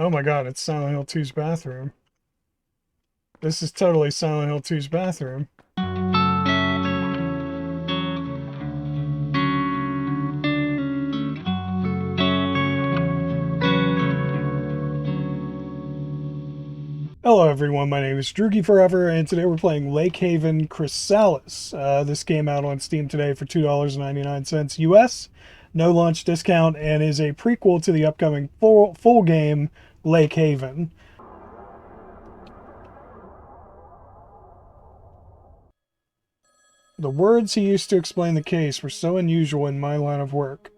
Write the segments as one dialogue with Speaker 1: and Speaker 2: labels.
Speaker 1: Oh my god, it's Silent Hill 2's bathroom. This is totally Silent Hill 2's bathroom. Hello everyone, my name is Droogie Forever, and today we're playing Lake Haven Chrysalis. This came out on Steam today for $2.99 US, no launch discount, and is a prequel to the upcoming full game, Lake Haven. The words he used to explain the case were so unusual in my line of work.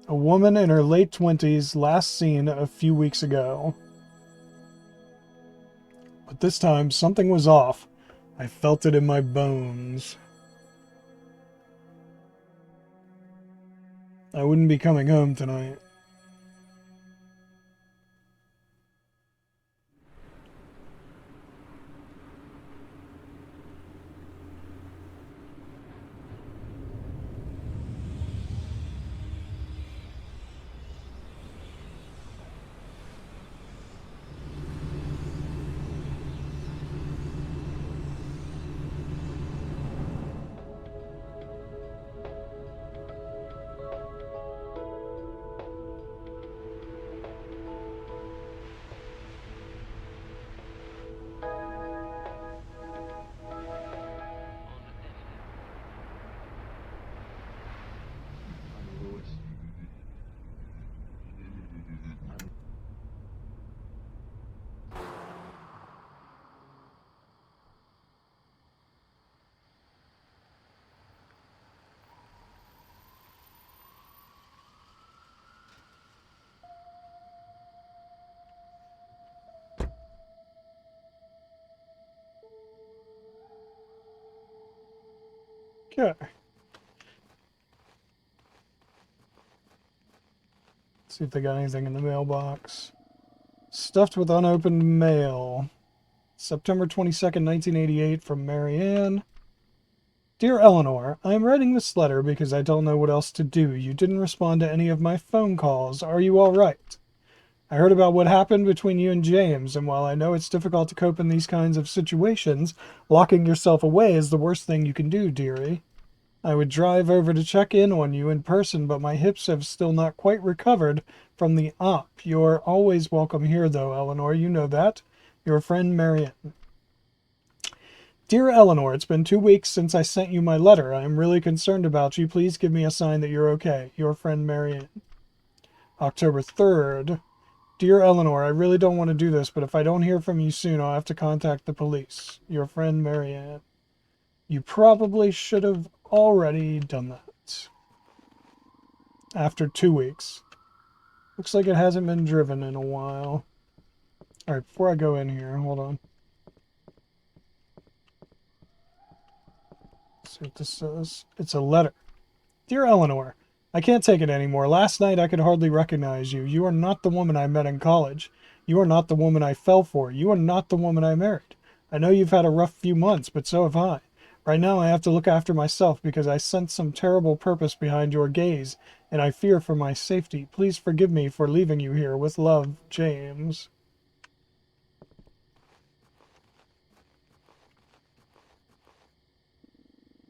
Speaker 1: A woman in her late 20s, last seen a few weeks ago. But this time, something was off. I felt it in my bones. I wouldn't be coming home tonight. Okay. See if they got anything in the mailbox. Stuffed with unopened mail. September 22nd, 1988, from Marianne. Dear Eleanor, I am writing this letter because I don't know what else to do. You didn't respond to any of my phone calls. Are you all right? I heard about what happened between you and James, and while I know it's difficult to cope in these kinds of situations, locking yourself away is the worst thing you can do, dearie. I would drive over to check in on you in person, but my hips have still not quite recovered from the op. You're always welcome here, though, Eleanor. You know that. Your friend, Marianne. Dear Eleanor, it's been 2 weeks since I sent you my letter. I am really concerned about you. Please give me a sign that you're okay. Your friend, Marianne. October 3rd. Dear Eleanor, I really don't want to do this, but if I don't hear from you soon, I'll have to contact the police. Your friend, Marianne. You probably should have already done that. After 2 weeks. Looks like it hasn't been driven in a while. Alright, before I go in here, hold on. Let's see what this says. It's a letter. Dear Eleanor, I can't take it anymore. Last night I could hardly recognize you. You are not the woman I met in college. You are not the woman I fell for. You are not the woman I married. I know you've had a rough few months, but so have I. Right now I have to look after myself because I sense some terrible purpose behind your gaze, and I fear for my safety. Please forgive me for leaving you here. With love, James.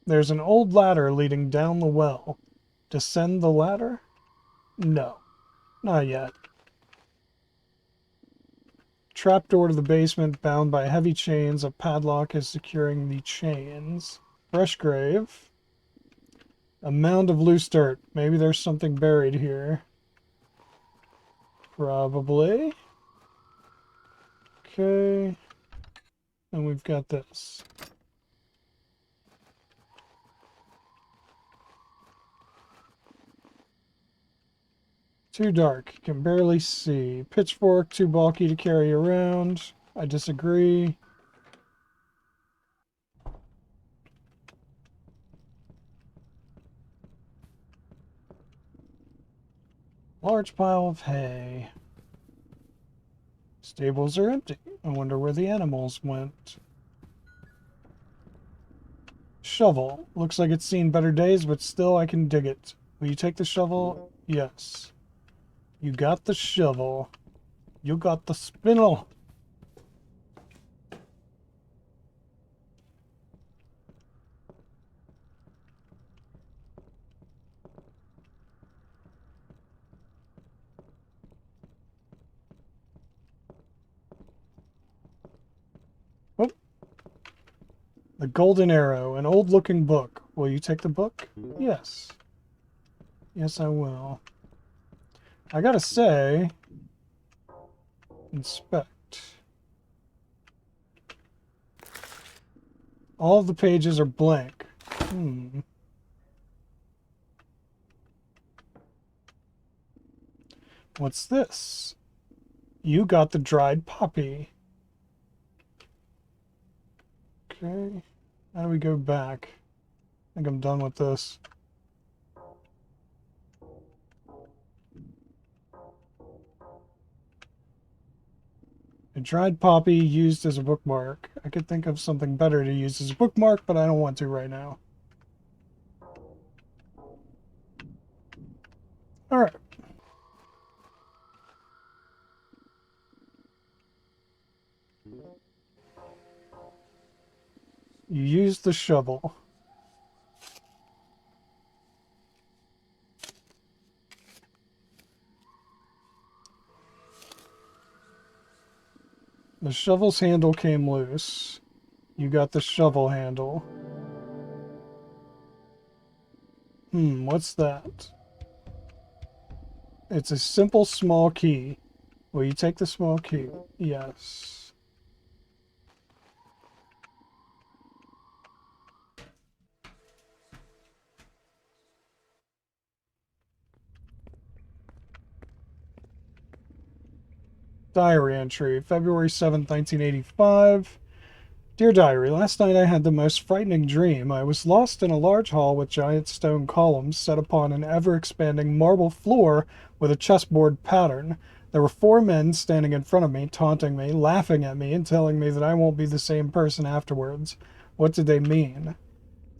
Speaker 1: There's an old ladder leading down the well. Descend the ladder? No, not yet. Trapdoor to the basement bound by heavy chains. A padlock is securing the chains. Fresh grave. A mound of loose dirt. Maybe there's something buried here. Probably. Okay. And we've got this. Too dark. Can barely see. Pitchfork, too bulky to carry around. I disagree. Large pile of hay. Stables are empty. I wonder where the animals went. Shovel. Looks like it's seen better days, but still I can dig it. Will you take the shovel? Yes. You got the shovel. You got the spindle. Oh. The Golden Arrow, an old-looking book. Will you take the book? Yes. Yes, I will. I gotta say... Inspect. All of the pages are blank. What's this? You got the dried poppy. Okay. How do we go back? I think I'm done with this. A dried poppy used as a bookmark. I could think of something better to use as a bookmark, but I don't want to right now. Alright. You use the shovel. The shovel's handle came loose. You got the shovel handle. What's that? It's a simple small key. Will you take the small key? Yes. Diary entry, February 7th, 1985. Dear Diary, last night I had the most frightening dream. I was lost in a large hall with giant stone columns set upon an ever-expanding marble floor with a chessboard pattern. There were 4 men standing in front of me, taunting me, laughing at me, and telling me that I won't be the same person afterwards. What did they mean?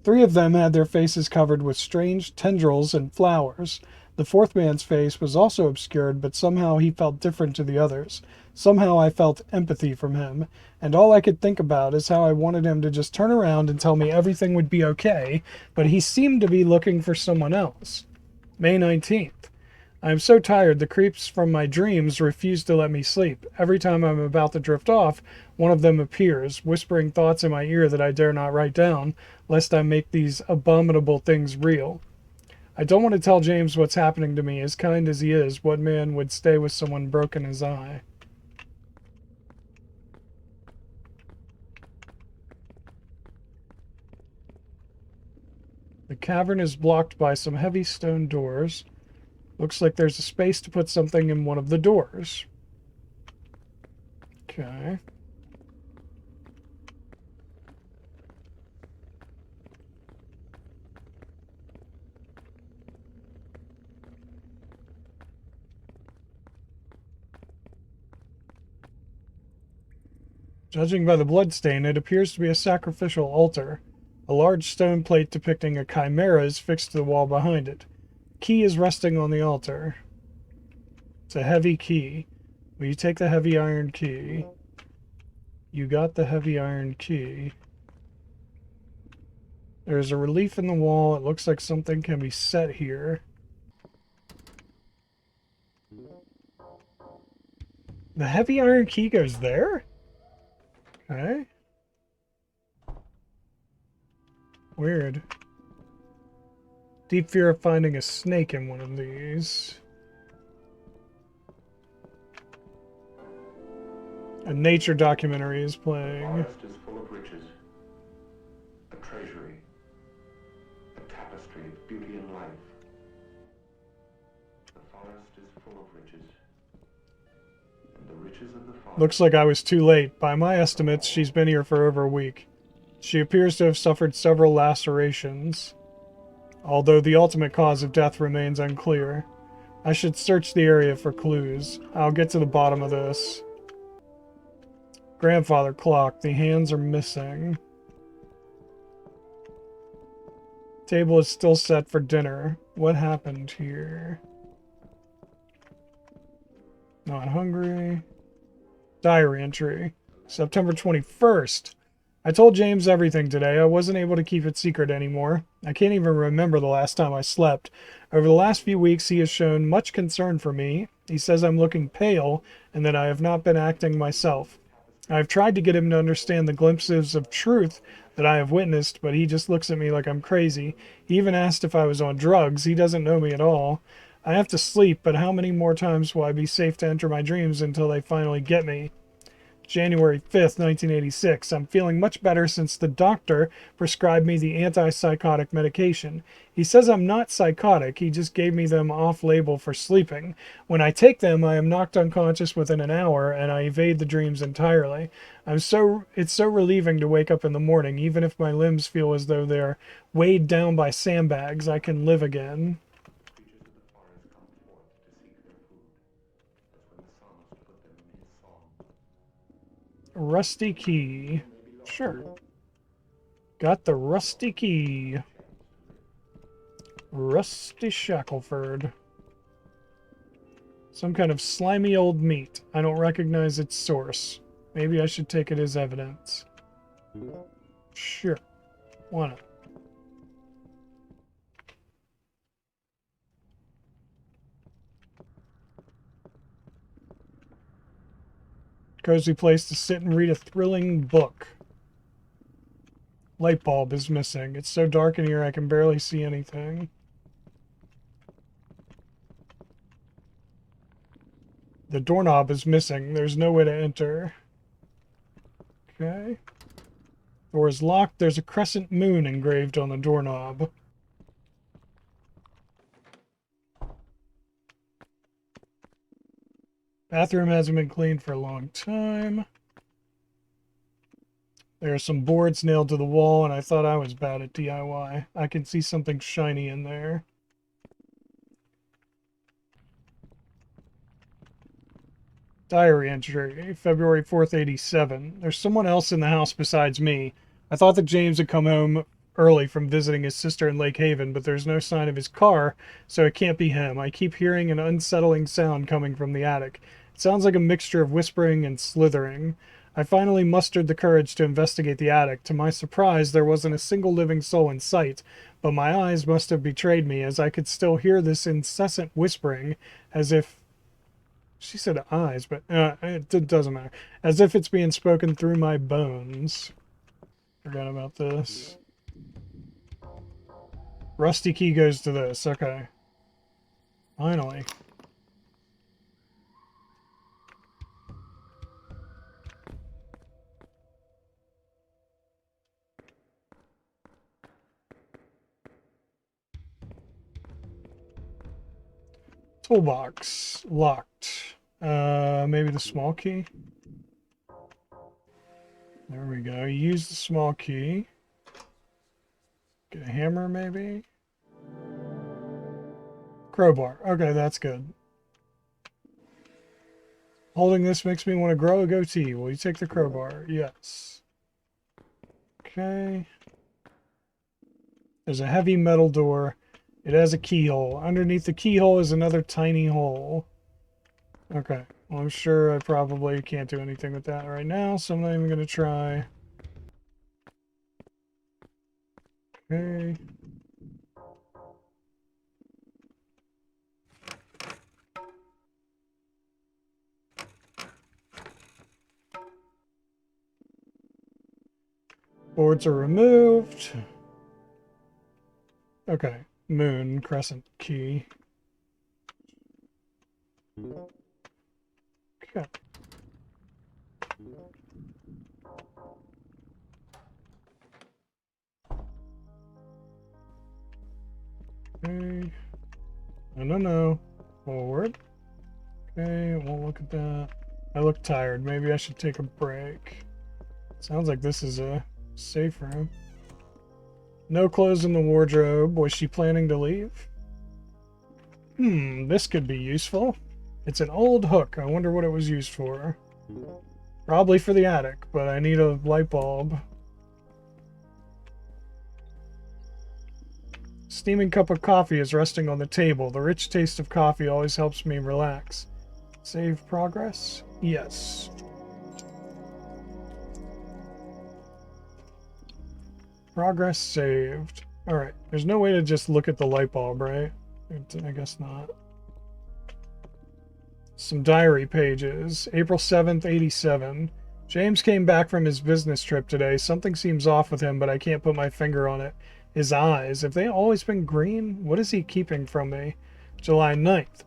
Speaker 1: 3 of them had their faces covered with strange tendrils and flowers. The 4th man's face was also obscured, but somehow he felt different to the others. Somehow I felt empathy from him, and all I could think about is how I wanted him to just turn around and tell me everything would be okay, but he seemed to be looking for someone else. May 19th. I am so tired the creeps from my dreams refuse to let me sleep. Every time I'm about to drift off, one of them appears, whispering thoughts in my ear that I dare not write down, lest I make these abominable things real. I don't want to tell James what's happening to me. As kind as he is, what man would stay with someone broken as I? The cavern is blocked by some heavy stone doors. Looks like there's a space to put something in one of the doors. Okay. Judging by the bloodstain, it appears to be a sacrificial altar. A large stone plate depicting a chimera is fixed to the wall behind it. Key is resting on the altar. It's a heavy key. Will you take the heavy iron key? You got the heavy iron key. There's a relief in the wall. It looks like something can be set here. The heavy iron key goes there? Okay. Weird. Deep fear of finding a snake in one of these. A nature documentary is playing.
Speaker 2: The forest is full of riches. A treasury. A tapestry of beauty and life. The forest is full of riches. And the riches of the forest...
Speaker 1: Looks like I was too late. By my estimates, she's been here for over a week. She appears to have suffered several lacerations, although the ultimate cause of death remains unclear. I should search the area for clues. I'll get to the bottom of this. Grandfather clock. The hands are missing. Table is still set for dinner. What happened here? Not hungry. Diary entry. September 21st. I told James everything today. I wasn't able to keep it secret anymore. I can't even remember the last time I slept. Over the last few weeks, he has shown much concern for me. He says I'm looking pale and that I have not been acting myself. I have tried to get him to understand the glimpses of truth that I have witnessed, but he just looks at me like I'm crazy. He even asked if I was on drugs. He doesn't know me at all. I have to sleep, but how many more times will I be safe to enter my dreams until they finally get me? January 5th, 1986. I'm feeling much better since the doctor prescribed me the antipsychotic medication. He says I'm not psychotic, he just gave me them off-label for sleeping. When I take them, I am knocked unconscious within an hour and I evade the dreams entirely. It's so relieving to wake up in the morning, even if my limbs feel as though they're weighed down by sandbags, I can live again. Rusty key. Sure. Got the rusty key. Rusty Shackleford. Some kind of slimy old meat. I don't recognize its source. Maybe I should take it as evidence. Sure. Why not? Cozy place to sit and read a thrilling book. Light bulb is missing. It's so dark in here I can barely see anything. The doorknob is missing. There's no way to enter. Okay. Door is locked. There's a crescent moon engraved on the doorknob. Bathroom hasn't been cleaned for a long time. There are some boards nailed to the wall, and I thought I was bad at DIY. I can see something shiny in there. Diary entry, February 4th, 87. There's someone else in the house besides me. I thought that James had come home early from visiting his sister in Lake Haven, but there's no sign of his car, so it can't be him. I keep hearing an unsettling sound coming from the attic. It sounds like a mixture of whispering and slithering. I finally mustered the courage to investigate the attic. To my surprise, there wasn't a single living soul in sight, but my eyes must have betrayed me, as I could still hear this incessant whispering, as if... She said eyes, but it doesn't matter. As if it's being spoken through my bones. Forgot about this. Rusty key goes to this. Okay. Finally. Toolbox. Locked. Maybe the small key? There we go. Use the small key. Get a hammer, maybe? Crowbar. Okay, that's good. Holding this makes me want to grow a goatee. Will you take the crowbar? Yes. Okay. There's a heavy metal door. It has a keyhole. Underneath the keyhole is another tiny hole. Okay. Well, I'm sure I probably can't do anything with that right now, so I'm not even going to try. Okay. Boards are removed. Okay. Moon, crescent key. Okay. Okay. No. Forward. Okay, won't look at that. I look tired. Maybe I should take a break. Sounds like this is a safe room. No clothes in the wardrobe. Was she planning to leave? This could be useful. It's an old hook. I wonder what it was used for. Probably for the attic, but I need a light bulb. Steaming cup of coffee is resting on the table. The rich taste of coffee always helps me relax. Save progress? Yes. Progress saved. Alright, there's no way to just look at the light bulb, right? I guess not. Some diary pages. April 7th, 87. James came back from his business trip today. Something seems off with him, but I can't put my finger on it. His eyes, have they always been green? What is he keeping from me? July 9th.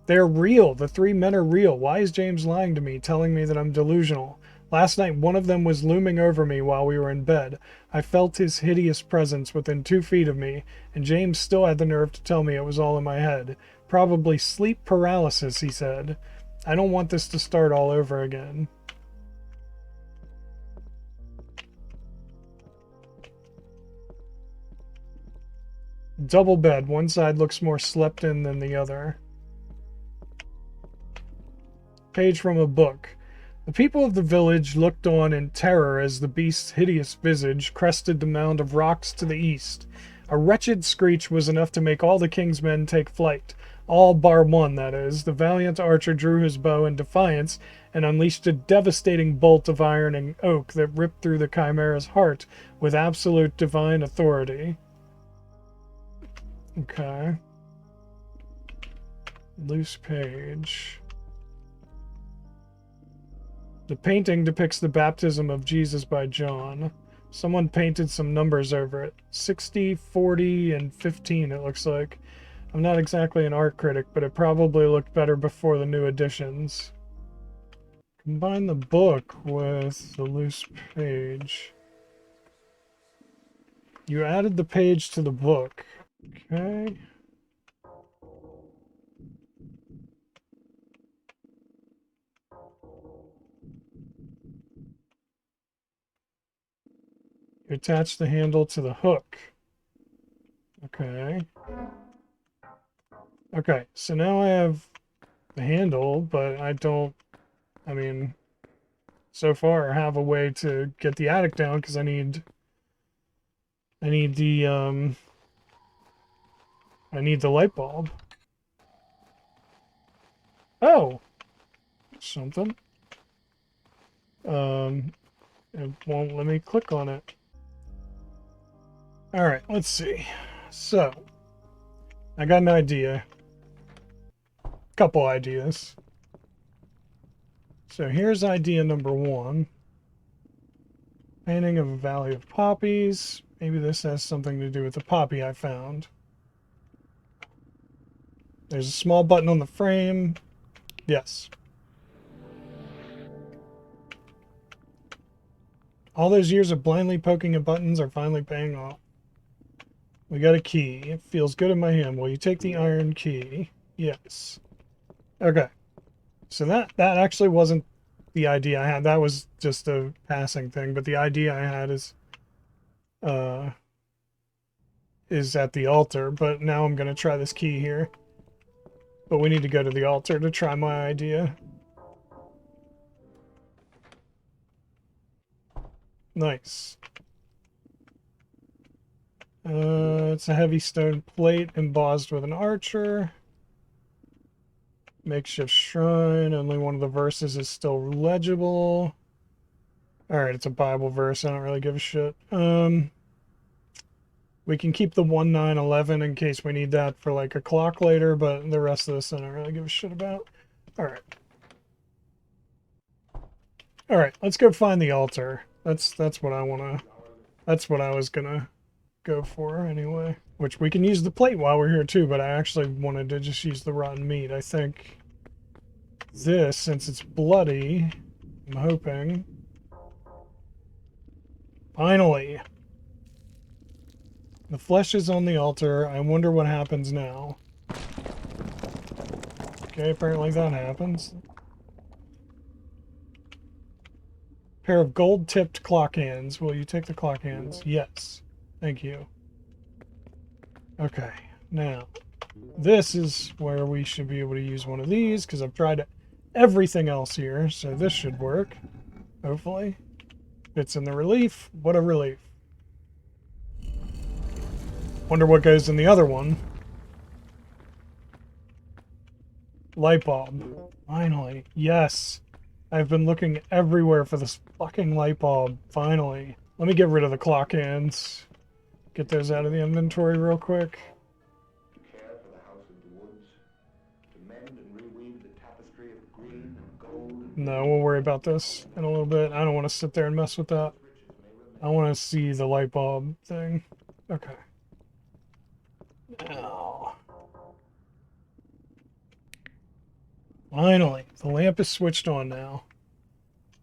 Speaker 1: They're real. The three men are real. Why is James lying to me, telling me that I'm delusional? Last night, one of them was looming over me while we were in bed. I felt his hideous presence within 2 feet of me, and James still had the nerve to tell me it was all in my head. Probably sleep paralysis, he said. I don't want this to start all over again. Double bed. One side looks more slept in than the other. Page from a book. The people of the village looked on in terror as the beast's hideous visage crested the mound of rocks to the east. A wretched screech was enough to make all the king's men take flight. All bar one, that is. The valiant archer drew his bow in defiance and unleashed a devastating bolt of iron and oak that ripped through the chimera's heart with absolute divine authority. Okay. Loose page. The painting depicts the baptism of Jesus by John. Someone painted some numbers over it. 60, 40, and 15, it looks like. I'm not exactly an art critic, but it probably looked better before the new additions. Combine the book with the loose page. You added the page to the book. Okay. You attach the handle to the hook. Okay. Okay, so now I have the handle, but I don't, I mean, so far have a way to get the attic down because I need the light bulb. Oh, something. It won't let me click on it. All right, let's see. So, I got an idea. Couple ideas. So here's idea number 1. Painting of a valley of poppies. Maybe this has something to do with the poppy I found. There's a small button on the frame. Yes. All those years of blindly poking at buttons are finally paying off. We got a key. It feels good in my hand. Will you take the iron key? Yes. Okay. So that actually wasn't the idea I had. That was just a passing thing. But the idea I had is at the altar. But now I'm going to try this key here. But we need to go to the altar to try my idea. Nice. It's a heavy stone plate embossed with an archer. Makeshift shrine. Only one of the verses is still legible. Alright, it's a Bible verse. I don't really give a shit. We can keep the 1911 in case we need that for like a clock later, but the rest of this I don't really give a shit about. Alright. Alright, let's go find the altar. That's what I wanna... That's what I was gonna go for anyway. Which we can use the plate while we're here too, but I actually wanted to just use the rotten meat. I think this, since it's bloody, I'm hoping. Finally! The flesh is on the altar. I wonder what happens now. Okay, apparently that happens. Pair of gold-tipped clock hands. Will you take the clock hands? Yes. Thank you. Okay, now, this is where we should be able to use one of these, because I've tried everything else here, so this should work, hopefully. Fits in the relief. What a relief. Wonder what goes in the other one. Light bulb. Finally. Yes. I've been looking everywhere for this fucking light bulb. Finally. Let me get rid of the clock hands. Get those out of the inventory real quick.
Speaker 2: To care for the house of the woods, to mend and reweave the tapestry of green and gold and
Speaker 1: No, we'll worry about this in a little bit. I don't want to sit there and mess with that.
Speaker 2: riches may remain.
Speaker 1: I want to see the light bulb thing. Okay. Now. Finally, the lamp is switched on now.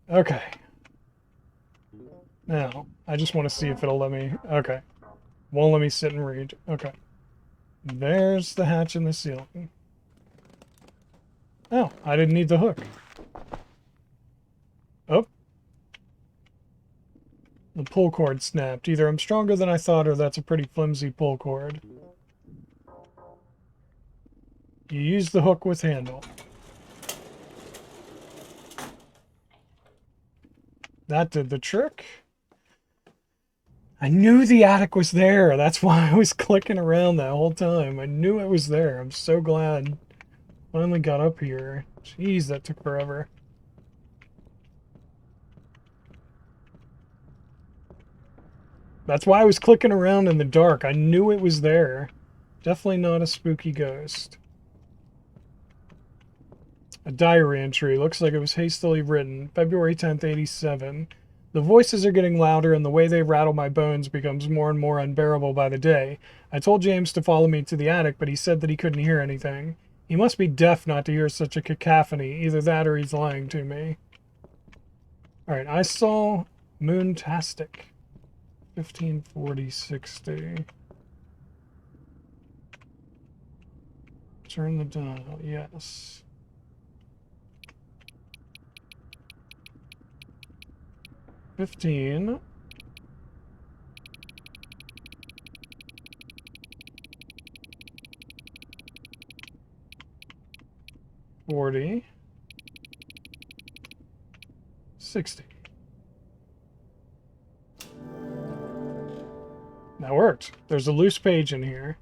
Speaker 1: Okay. Now, I just want to see if it'll let me... Okay. Won't let me sit and read. Okay. There's the hatch in the ceiling. Oh, I didn't need the hook. Oh. The pull cord snapped. Either I'm stronger than I thought or that's a pretty flimsy pull cord. You use the hook with handle. That did the trick. I knew the attic was there. That's why I was clicking around that whole time. I knew it was there. I'm so glad I finally got up here. Jeez, that took forever. That's why I was clicking around in the dark. I knew it was there. Definitely not a spooky ghost. A diary entry. Looks like it was hastily written. February 10th, 87. The voices are getting louder and the way they rattle my bones becomes more and more unbearable by the day. I told James to follow me to the attic, but he said that he couldn't hear anything. He must be deaf not to hear such a cacophony. Either that or he's lying to me. Alright, I saw Moontastic. 1540-60. Turn the dial, yes. $15. 40. 60. That worked. There's a loose page in here.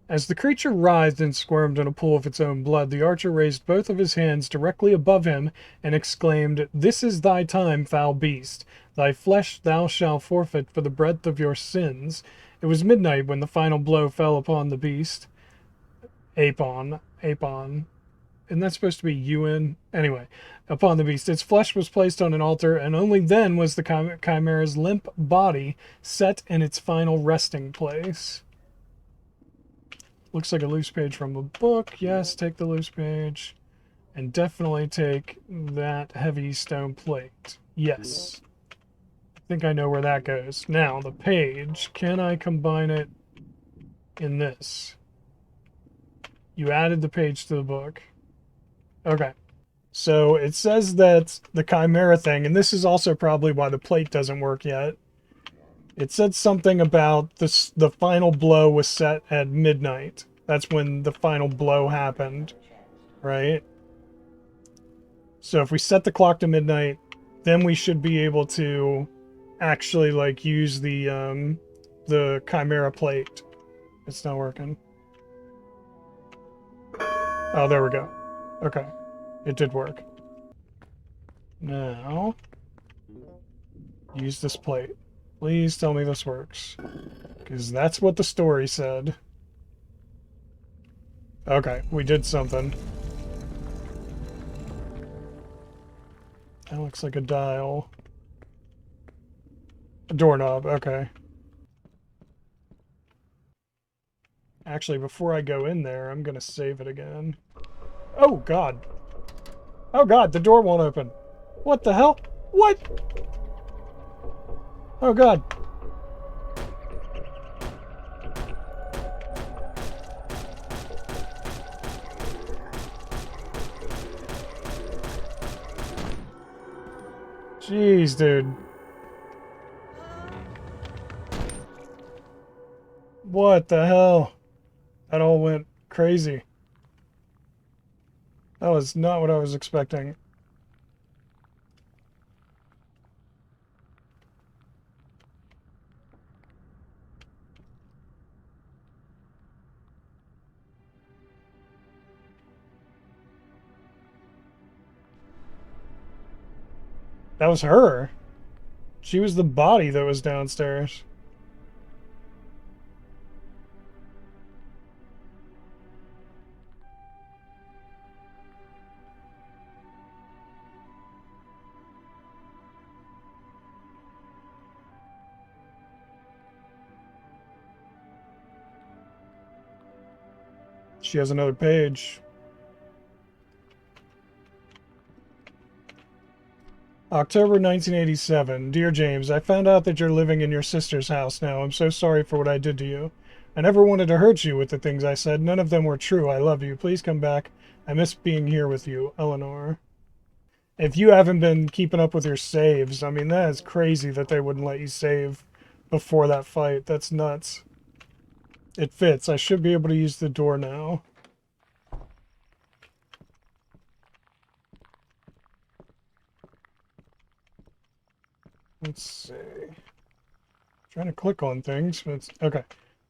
Speaker 1: As the creature writhed and squirmed in a pool of its own blood, the archer raised both of his hands directly above him and exclaimed, "This is thy time, foul beast. Thy flesh thou shalt forfeit for the breadth of your sins." It was midnight when the final blow fell upon the beast. Apon. Isn't that supposed to be UN? Anyway, upon the beast. Its flesh was placed on an altar, and only then was the chimera's limp body set in its final resting place. Looks like a loose page from a book. Yes, take the loose page. And definitely take that heavy stone plate. Yes. I think I know where that goes. Now, the page. Can I combine it in this? You added the page to the book. Okay. So it says that the chimera thing, and this is also probably why the plate doesn't work yet. It said something about this, the final blow was set at midnight. That's when the final blow happened, right? So if we set the clock to midnight, then we should be able to actually like use the chimera plate. It's not working. Oh, there we go. Okay. It did work. Now, use this plate. Please tell me this works. Because that's what the story said. Okay, we did something. That looks like a dial. A doorknob, okay. Actually, before I go in there, I'm gonna save it again. Oh, God. Oh, God, the door won't open. What the hell? What? Oh, God. Jeez, dude. What the hell? That all went crazy. That was not what I was expecting. That was her. She was the body that was downstairs. She has another page. October 1987. Dear James, I found out that you're living in your sister's house now. I'm so sorry for what I did to you. I never wanted to hurt you with the things I said. None of them were true. I love you. Please come back. I miss being here with you. Eleanor. If you haven't been keeping up with your saves, I mean, that is crazy that they wouldn't let you save before that fight. That's nuts. It fits. I should be able to use the door now. Let's see. Trying to click on things, but it's, okay.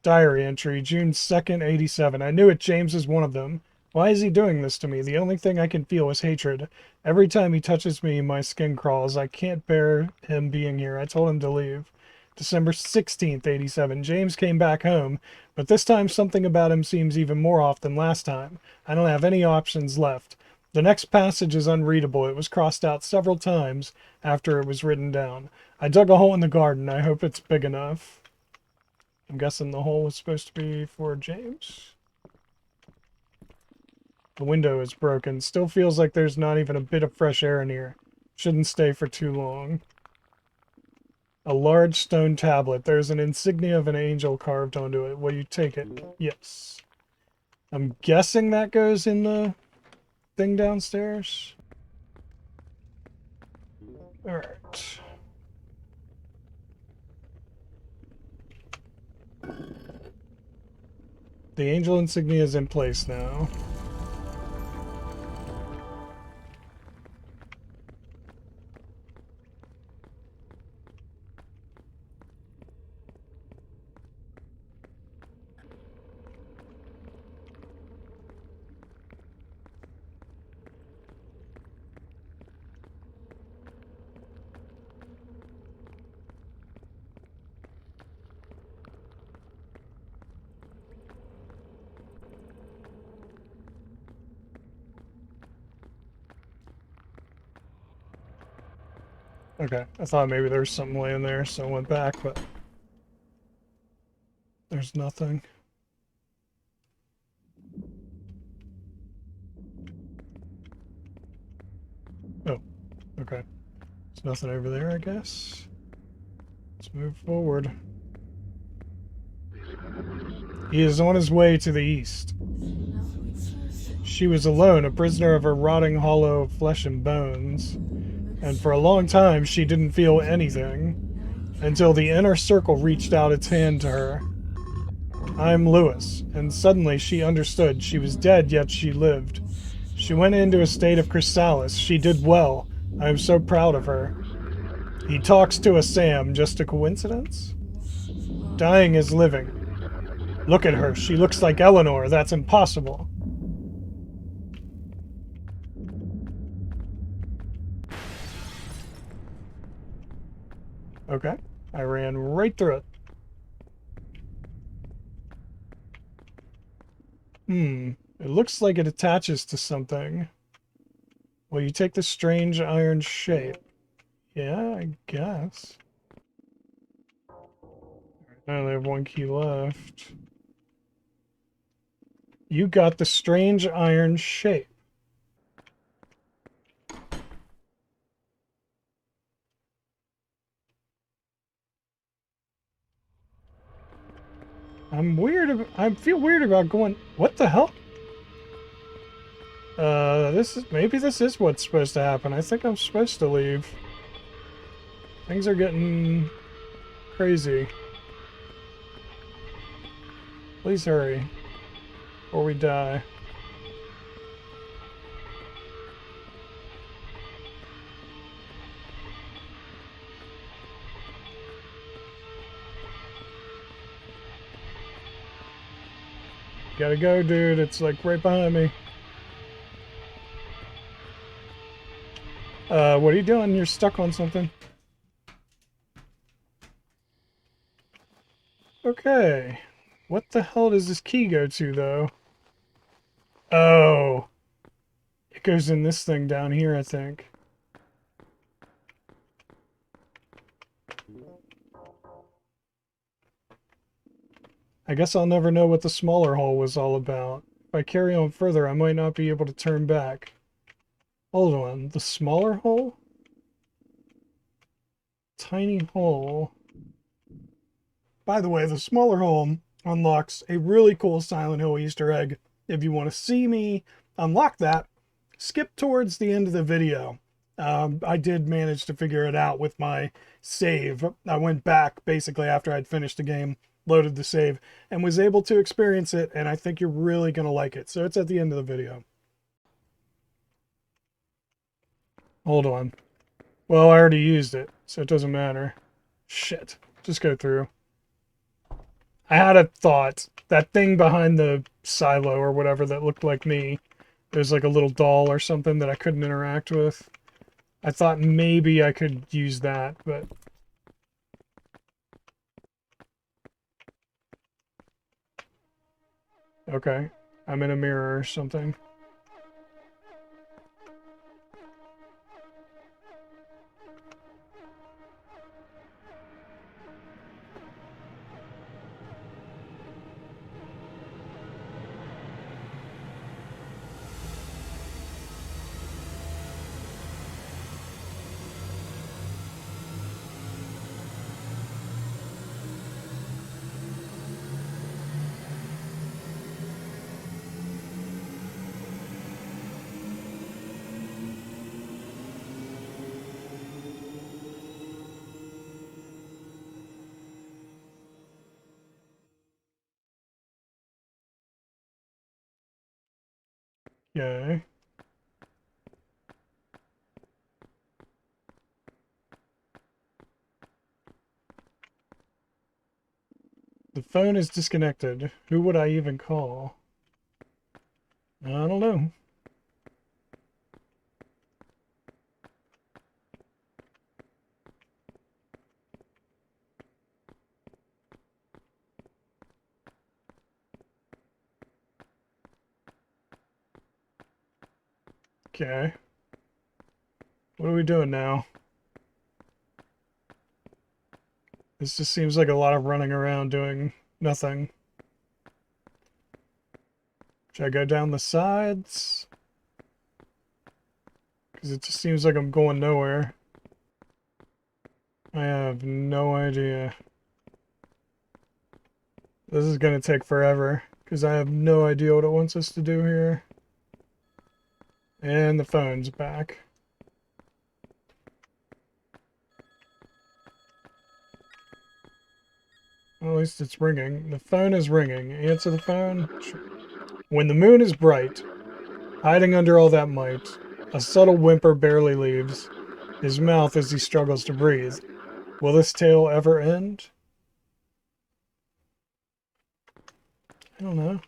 Speaker 1: Diary entry, June 2nd, 87. I knew it. James is one of them. Why is he doing this to me? The only thing I can feel is hatred. Every time he touches me, my skin crawls. I can't bear him being here. I told him to leave. December 16th, 87. James came back home, but this time something about him seems even more off than last time. I don't have any options left. The next passage is unreadable. It was crossed out several times after it was written down. I dug a hole in the garden. I hope it's big enough. I'm guessing the hole was supposed to be for James. The window is broken. Still feels like there's not even a bit of fresh air in here. Shouldn't stay for too long. A large stone tablet. There's an insignia of an angel carved onto it. Will you take it? Yes. I'm guessing that goes in the thing downstairs. Alright. The angel insignia is in place now. Okay, I thought maybe there was something laying there, so I went back, but there's nothing. Oh, okay. There's nothing over there, I guess. Let's move forward. He is on his way to the east. She was alone, a prisoner of her rotting hollow of flesh and bones. And for a long time, she didn't feel anything, until the inner circle reached out its hand to her. I'm Lewis, and suddenly she understood. She was dead, yet she lived. She went into a state of Chrysalis. She did well. I am so proud of her. He talks to a Sam. Just a coincidence? Dying is living. Look at her. She looks like Eleanor. That's impossible. Okay. I ran right through it. It looks like it attaches to something. Will you take the strange iron shape? Yeah, I guess. I only have one key left. You got the strange iron shape. I feel weird about going. What the hell? Maybe this is what's supposed to happen. I think I'm supposed to leave. Things are getting crazy. Please hurry, or we die. Gotta go, dude. It's like right behind me. What are you doing? You're stuck on something. Okay. What the hell does this key go to, though? Oh. It goes in this thing down here, I think. I guess I'll never know what the smaller hole was all about. If I carry on further, I might not be able to turn back. Hold on. The smaller hole? Tiny hole. By the way, the smaller hole unlocks a really cool Silent Hill Easter egg. If you want to see me unlock that, skip towards the end of the video. I did manage to figure it out with my save. I went back basically after I'd finished the game, loaded the save, and was able to experience it, and I think you're really going to like it. So it's at the end of the video. Hold on. Well, I already used it, so it doesn't matter. Shit. Just go through. I had a thought. That thing behind the silo or whatever that looked like me, there's like a little doll or something that I couldn't interact with. I thought maybe I could use that, but... Okay. I'm in a mirror or something. Okay. The phone is disconnected. Who would I even call? I don't know. Okay. What are we doing now? This just seems like a lot of running around doing nothing. Should I go down the sides? Because it just seems like I'm going nowhere. I have no idea. This is going to take forever. Because I have no idea what it wants us to do here. And the phone's back. Well, at least it's ringing. The phone is ringing. Answer the phone. When the moon is bright, hiding under all that might, a subtle whimper barely leaves his mouth as he struggles to breathe. Will this tale ever end? I don't know.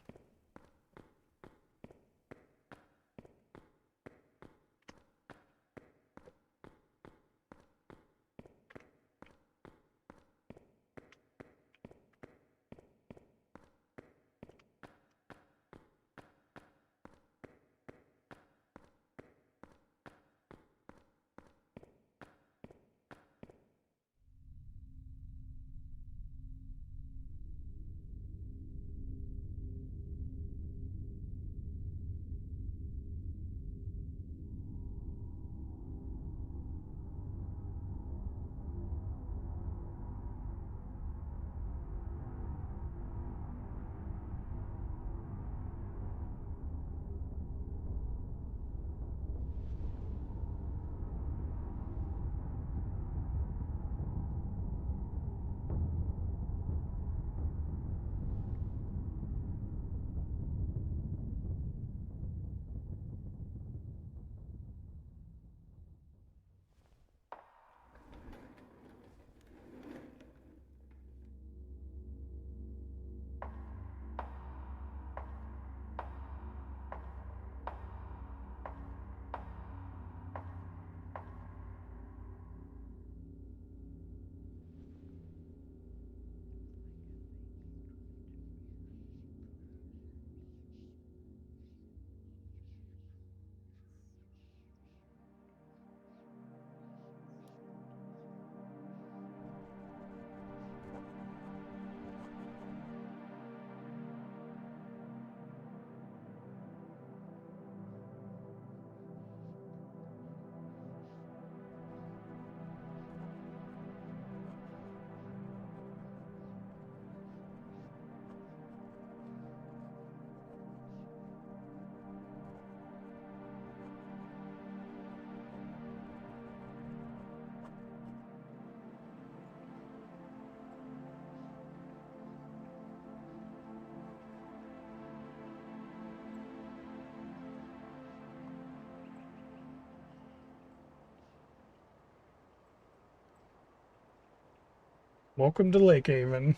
Speaker 1: Welcome to Lake Haven.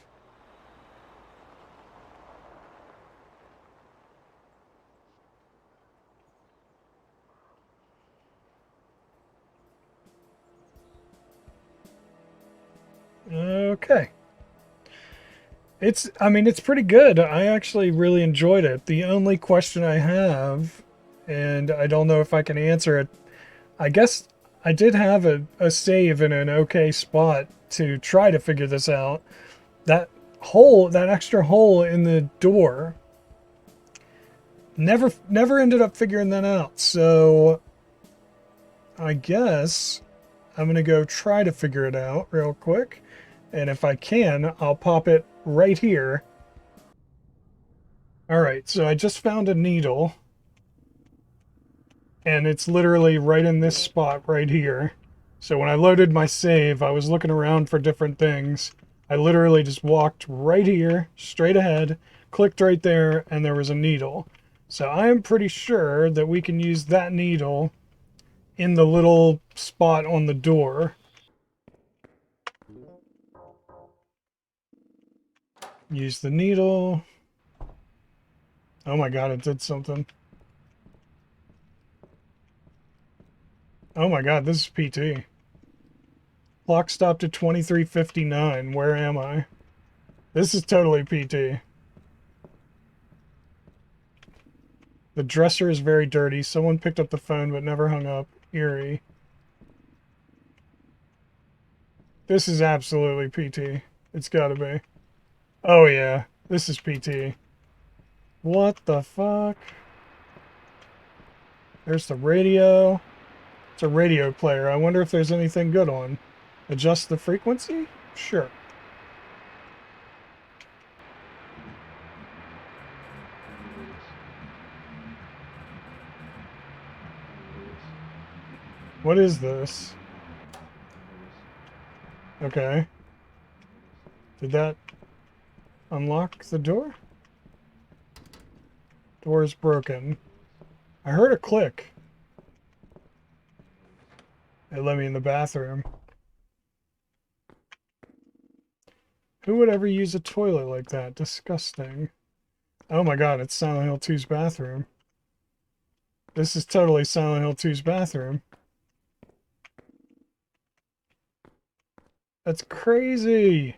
Speaker 1: Okay. I mean, it's pretty good. I actually really enjoyed it. The only question I have, and I don't know if I can answer it, I guess I did have a save in an okay spot to try to figure this out. That extra hole in the door, never ended up figuring that out. So I guess I'm going to go try to figure it out real quick. And if I can, I'll pop it right here. All right, so I just found a needle. And it's literally right in this spot right here. So when I loaded my save, I was looking around for different things. I literally just walked right here, straight ahead, clicked right there, and there was a needle. So I am pretty sure that we can use that needle in the little spot on the door. Use the needle. Oh my god, it did something. Oh my god, this is PT. Clock stopped at 23:59. Where am I? This is totally PT. The dresser is very dirty. Someone picked up the phone but never hung up. Eerie. This is absolutely PT. It's gotta be. Oh yeah, this is PT. What the fuck? There's the radio. It's a radio player. I wonder if there's anything good on. Adjust the frequency? Sure. What is this? Okay. Did that unlock the door? Door is broken. I heard a click. It let me in the bathroom. Who would ever use a toilet like that? Disgusting. Oh my god, it's Silent Hill 2's bathroom. This is totally Silent Hill 2's bathroom. That's crazy!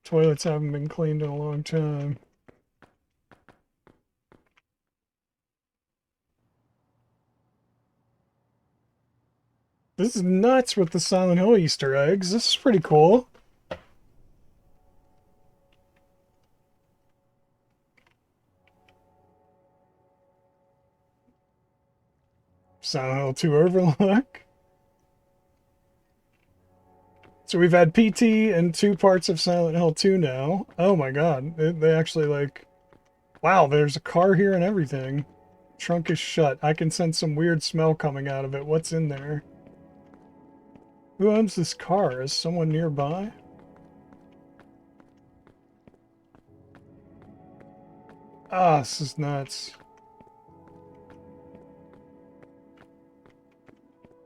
Speaker 1: Toilets haven't been cleaned in a long time. This is nuts with the Silent Hill Easter eggs. This is pretty cool. Silent Hill 2 Overlook. So we've had PT and 2 parts of Silent Hill 2 now. Oh my god. They actually like... Wow, there's a car here and everything. Trunk is shut. I can sense some weird smell coming out of it. What's in there? Who owns this car? Is someone nearby? Ah, this is nuts.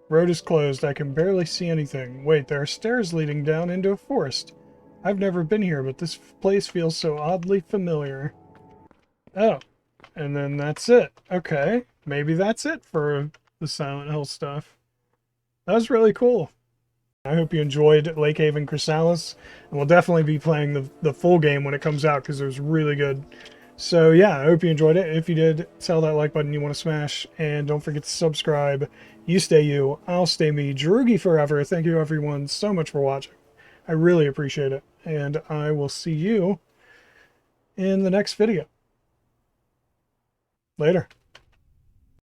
Speaker 1: Road is closed. I can barely see anything. Wait, there are stairs leading down into a forest. I've never been here, but this place feels so oddly familiar. Oh, and then that's it. Okay, maybe that's it for the Silent Hill stuff. That was really cool. I hope you enjoyed Lake Haven Chrysalis, and we'll definitely be playing the full game when it comes out because it was really good. So yeah, I hope you enjoyed it. If you did, tell that like button you want to smash, and don't forget to subscribe. You stay you, I'll stay me, Jerugi forever. Thank you everyone so much for watching. I really appreciate it, and I will see you in the next video. Later.